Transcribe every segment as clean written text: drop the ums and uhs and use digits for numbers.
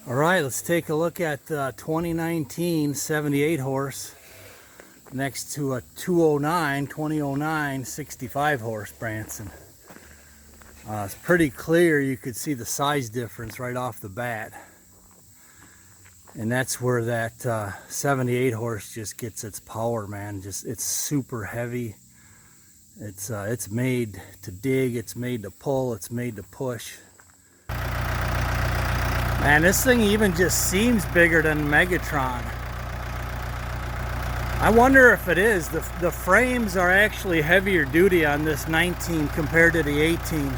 All right, let's take a look at the 2019 78 horse next to a 2009 65 horse Branson. It's pretty clear. You could see the size difference right off the bat. And that's where that 78 horse just gets its power, man. It's super heavy. It's made to dig, it's made to pull, it's made to push. Man, this thing even just seems bigger than Megatron. I wonder if it is. The frames are actually heavier duty on this 19 compared to the 18.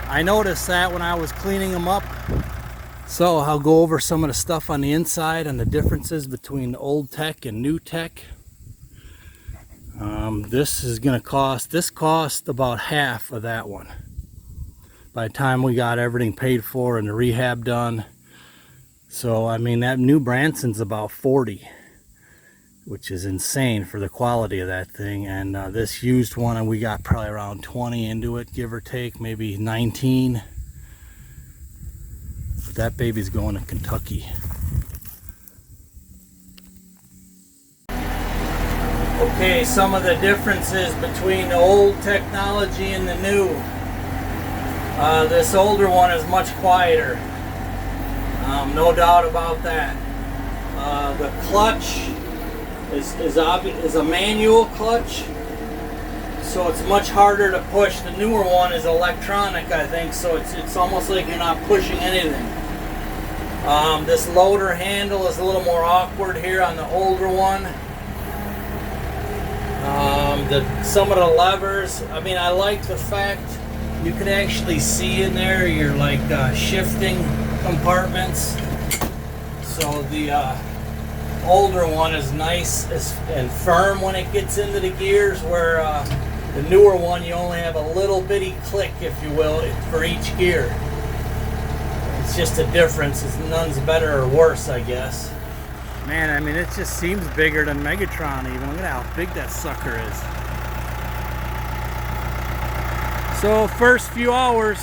I noticed that when I was cleaning them up. So I'll go over some of the stuff on the inside and the differences between old tech and new tech. This cost about half of that one. By the time we got everything paid for and the rehab done. So I mean, that new Branson's about 40, which is insane for the quality of that thing. And this used one, and we got probably around 20 into it, give or take, maybe 19. But that baby's going to Kentucky. Okay, some of the differences between the old technology and the new. This older one is much quieter, no doubt about that. The clutch is a manual clutch, so it's much harder to push. The newer one is electronic, I think, so it's almost like you're not pushing anything. This loader handle is a little more awkward here on the older one. Some of the levers, I mean, I like the fact you could actually see in there your shifting compartments. So the older one is nice and firm when it gets into the gears, where the newer one you only have a little bitty click, if you will, for each gear. It's just a difference. None's better or worse, I guess. Man, I mean, it just seems bigger than Megatron even. Look at how big that sucker is. So first few hours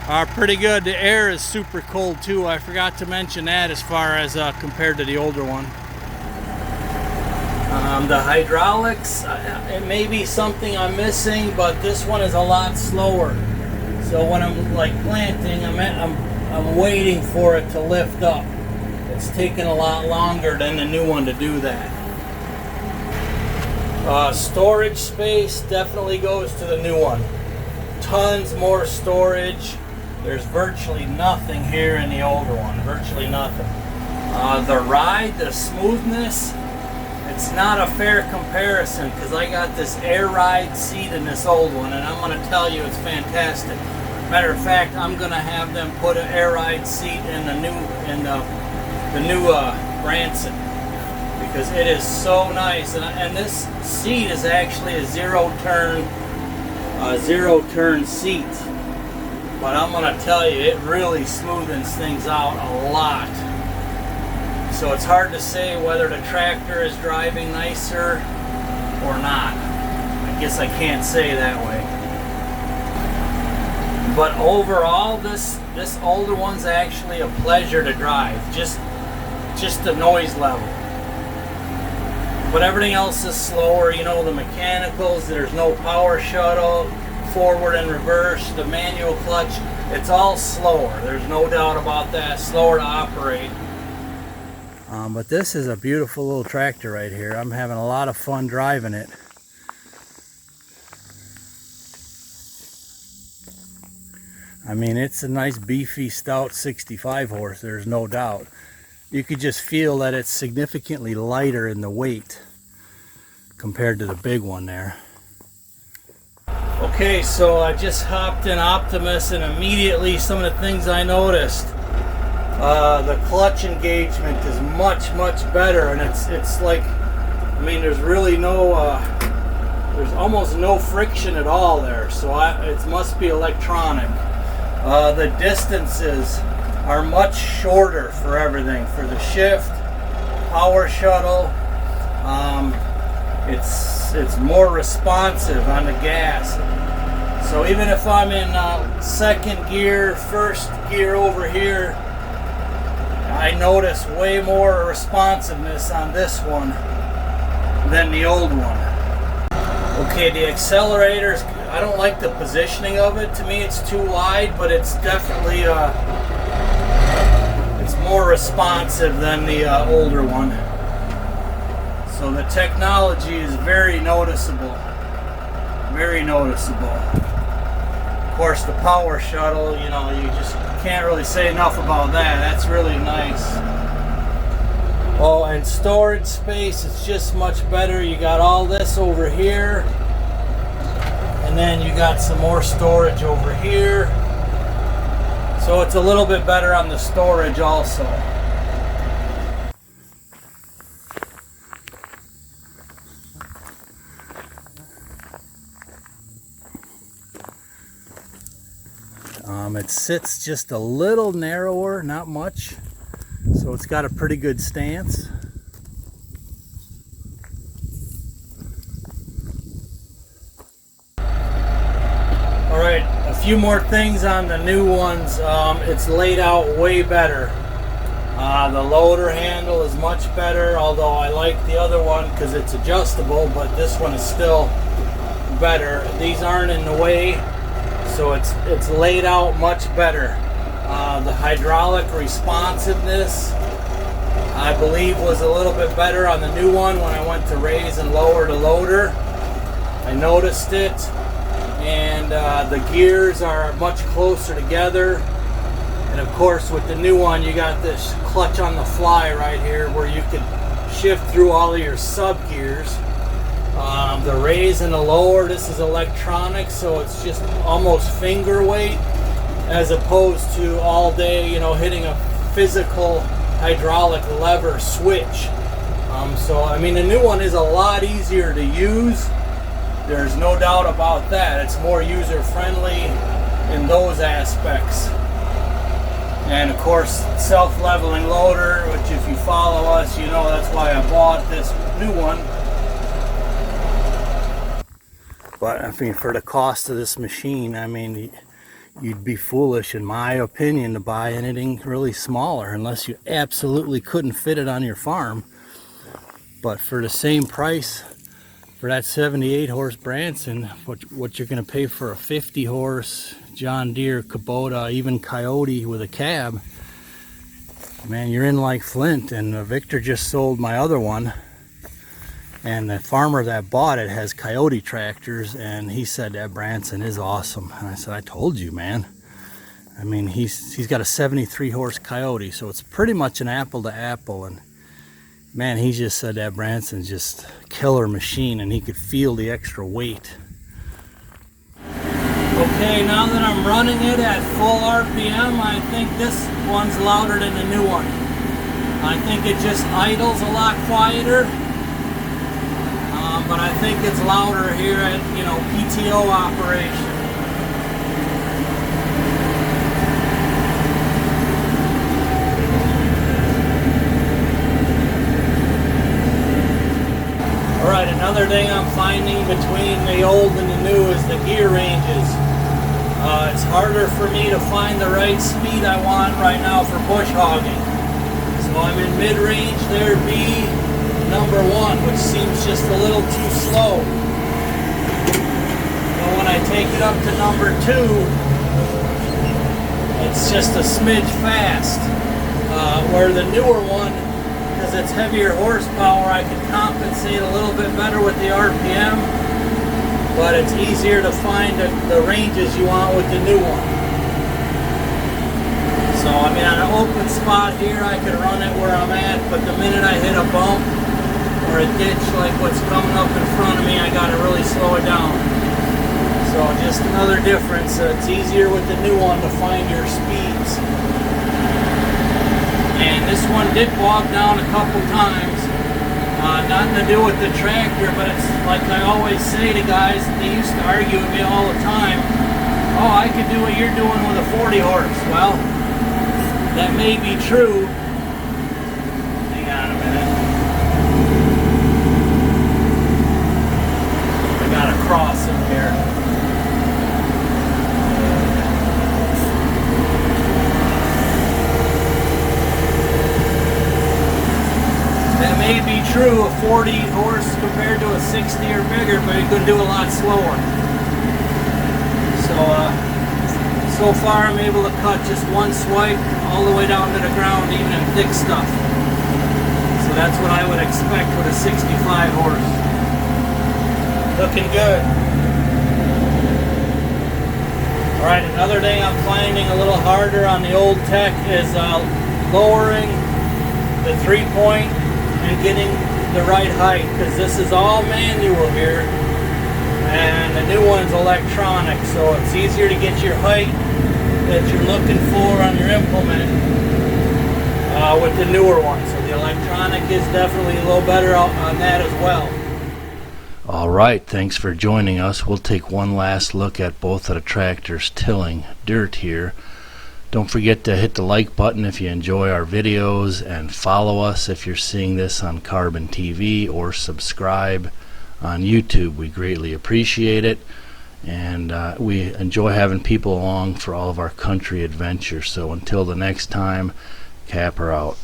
are pretty good. The air is super cold too. I forgot to mention that as far as compared to the older one. The hydraulics, it may be something I'm missing, but this one is a lot slower. So when I'm planting, I'm waiting for it to lift up. It's taking a lot longer than the new one to do that. Storage space definitely goes to the new one. Tons more storage. There's virtually nothing here in the older one. Virtually nothing. The ride, the smoothness, it's not a fair comparison because I got this air ride seat in this old one, and I'm going to tell you it's fantastic. Matter of fact, I'm going to have them put an air ride seat in the new Branson, because it is so nice. And this seat is actually a zero turn seat, but I'm gonna tell you, it really smoothens things out a lot. So it's hard to say whether the tractor is driving nicer or not. I guess I can't say that way. But overall, this older one's actually a pleasure to drive. Just the noise level. But everything else is slower. You know, the mechanicals, there's no power shuttle, forward and reverse, the manual clutch, it's all slower. There's no doubt about that. Slower to operate. But this is a beautiful little tractor right here. I'm having a lot of fun driving it. I mean, it's a nice beefy stout 65 horse, there's no doubt. You could just feel that it's significantly lighter in the weight compared to the big one there. Okay, so I just hopped in Optimus, and immediately some of the things I noticed. The clutch engagement is much better, and it's like, I mean, there's really no, there's almost no friction at all there, so it must be electronic. The distances are much shorter for everything, for the shift, power shuttle. It's more responsive on the gas. So even if I'm in second gear, first gear over here, I notice way more responsiveness on this one than the old one. Okay, the accelerators, I don't like the positioning of it. To me it's too wide, but it's definitely it's more responsive than the older one. So the technology is very noticeable. Very noticeable. Of course, the power shuttle, you know, you just can't really say enough about that. That's really nice. Oh, and storage space, it's just much better. You got all this over here, and then you got some more storage over here. So it's a little bit better on the storage also. It sits just a little narrower, not much, so it's got a pretty good stance. Alright, a few more things on the new ones. It's laid out way better. The loader handle is much better, although I like the other one because it's adjustable, but this one is still better. These aren't in the way. So it's laid out much better. The hydraulic responsiveness, I believe, was a little bit better on the new one when I went to raise and lower the loader. I noticed it, and the gears are much closer together. And of course, with the new one, you got this clutch on the fly right here where you can shift through all of your sub gears. The raise and the lower, this is electronic, so it's just almost finger weight as opposed to all day, you know, hitting a physical hydraulic lever switch. So I mean, the new one is a lot easier to use. There's no doubt about that. It's more user friendly in those aspects. And of course, self-leveling loader, which if you follow us, you know that's why I bought this new one. But I mean, for the cost of this machine, I mean, you'd be foolish, in my opinion, to buy anything really smaller unless you absolutely couldn't fit it on your farm. But for the same price, for that 78 horse Branson, what you're going to pay for a 50 horse John Deere, Kubota, even Coyote with a cab, man, you're in like Flint. And Victor just sold my other one. And the farmer that bought it has Coyote tractors, and he said that Branson is awesome. And I said, I told you, man. I mean, he's got a 73 horse Coyote, so it's pretty much an apple to apple. And man, he just said that Branson's just a killer machine, and he could feel the extra weight. Okay, now that I'm running it at full RPM, I think this one's louder than the new one. I think it just idles a lot quieter. But I think it's louder here at, you know, PTO operation. Alright, another thing I'm finding between the old and the new is the gear ranges. It's harder for me to find the right speed I want right now for bush hogging. So I'm in mid-range there, B. Number 1, which seems just a little too slow. But when I take it up to number 2, it's just a smidge fast. Where the newer one, because it's heavier horsepower, I can compensate a little bit better with the RPM, but it's easier to find the ranges you want with the new one. So I mean, on an open spot here, I can run it where I'm at, but the minute I hit a bump or a ditch like what's coming up in front of me, I gotta really slow it down. So just another difference. It's easier with the new one to find your speeds. And this one did bog down a couple times. Nothing to do with the tractor, but it's like I always say to guys, they used to argue with me all the time, oh, I could do what you're doing with a 40 horse. Well, that may be true. Hang on a minute. Crossing here. true, a 40 horse compared to a 60 or bigger, but you can do a lot slower. So far I'm able to cut just one swipe all the way down to the ground, even in thick stuff. So that's what I would expect with a 65 horse. Looking good. Alright, another thing I'm finding a little harder on the old tech is lowering the 3-point and getting the right height, because this is all manual here and the new one's electronic, so it's easier to get your height that you're looking for on your implement with the newer one. So the electronic is definitely a little better on that as well. Alright, thanks for joining us. We'll take one last look at both of the tractors tilling dirt here. Don't forget to hit the like button if you enjoy our videos, and follow us if you're seeing this on Carbon TV, or subscribe on YouTube. We greatly appreciate it, and we enjoy having people along for all of our country adventures. So until the next time, Kapper out.